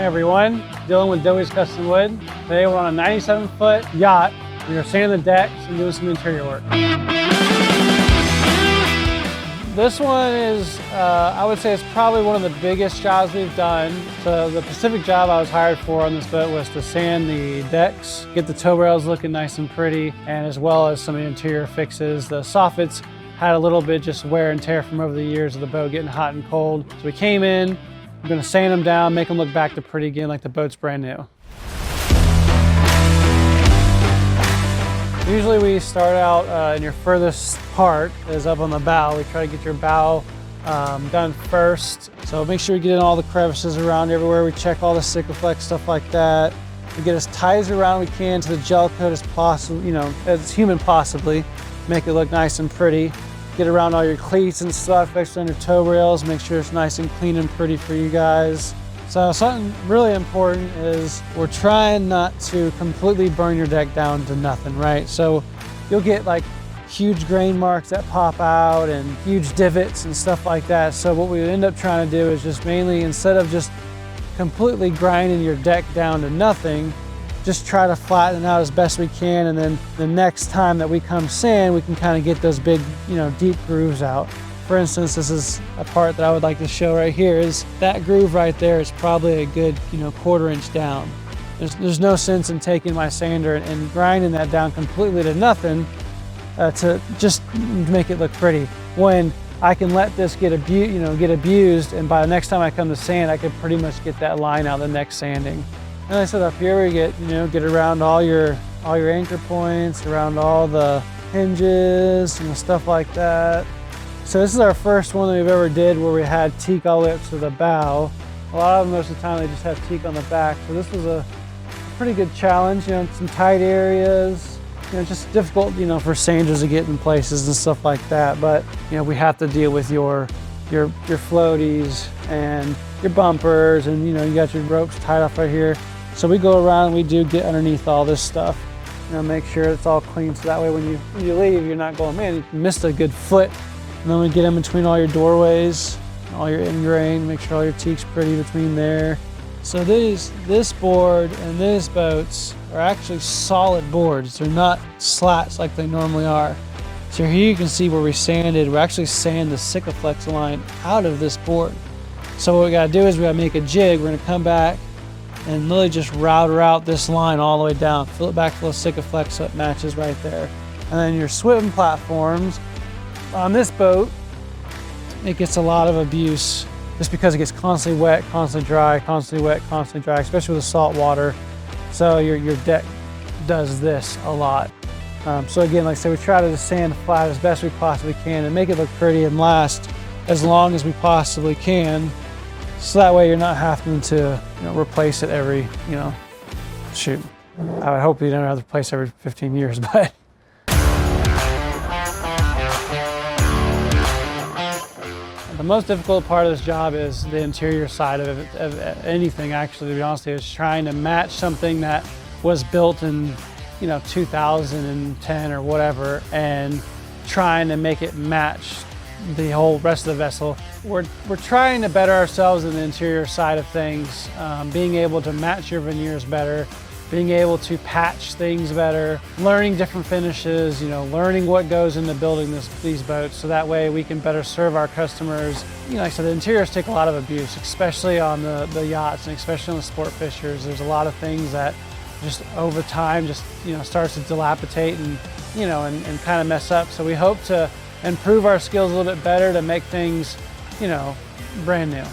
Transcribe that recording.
everyone, Dylan with Dillweeds Custom Wood. Today we're on a 97-foot yacht. We are sanding the decks and doing some interior work. This one is, I would say it's probably one of the biggest jobs we've done. So the specific job I was hired for on this boat was to sand the decks, get the toe rails looking nice and pretty, and as well as some of the interior fixes. The soffits had a little bit just wear and tear from over the years of the boat getting hot and cold. So we came in, we're gonna sand them down, make them look back to pretty again like the boat's brand new. Usually we start out in your furthest part is up on the bow. We try to get your bow done first. So make sure we get in all the crevices around everywhere. We check all the Sikaflex, stuff like that. We get as tight as around we can to the gel coat as possible, you know, as human possibly. Make it look nice and pretty. Get around all your cleats and stuff, especially on your toe rails. Make sure it's nice and clean and pretty for you guys. So something really important is we're trying not to completely burn your deck down to nothing, right? So you'll get like huge grain marks that pop out and huge divots and stuff like that. So what we end up trying to do is just mainly, instead of just completely grinding your deck down to nothing, just try to flatten it out as best we can. And then the next time that we come sand, we can kind of get those big, you know, deep grooves out. For instance, this is a part that I would like to show right here. Is that groove right there is probably a good, you know, 1/4 inch down. There's no sense in taking my sander and grinding that down completely to nothing to just make it look pretty. When I can let this get abused, and by the next time I come to sand, I can pretty much get that line out the next sanding. And like I said, up here we get, get around all your anchor points, around all the hinges and stuff like that. So this is our first one that we've ever did where we had teak all the way up to the bow. A lot of them, most of the time, they just have teak on the back. So this was a pretty good challenge, some tight areas, just difficult, for sanders to get in places and stuff like that. But, we have to deal with your floaties and your bumpers, and, you got your ropes tied off right here. So we go around and we do get underneath all this stuff. Make sure it's all clean so that way when you leave, you're not going, man, you missed a good foot. And then we get in between all your doorways, all your ingrain, make sure all your teak's pretty between there. So this board and these boats are actually solid boards. They're not slats like they normally are. So here you can see where we sanded. We actually sand the Sikaflex line out of this board. So what we gotta do is we gotta make a jig. We're gonna come back and literally just route this line all the way down. Fill it back full of Sikaflex so it matches right there. And then your swim platforms, on this boat, it gets a lot of abuse just because it gets constantly wet, constantly dry, constantly wet, constantly dry, especially with the salt water. So your deck does this a lot. So again, like I said, we try to sand flat as best we possibly can and make it look pretty and last as long as we possibly can. So that way you're not having to replace it every, shoot. I would hope you don't have to replace every 15 years, but. The most difficult part of this job is the interior side of anything, actually, to be honest with you. Is trying to match something that was built in, 2010 or whatever, and trying to make it match the whole rest of the vessel. We're trying to better ourselves in the interior side of things, being able to match your veneers better, being able to patch things better, learning different finishes, learning what goes into building these boats, so that way we can better serve our customers. Like I said, the interiors take a lot of abuse, especially on the yachts and especially on the sport fishers. There's a lot of things that just over time just starts to dilapidate and and kind of mess up. So we hope to improve our skills a little bit better to make things brand new.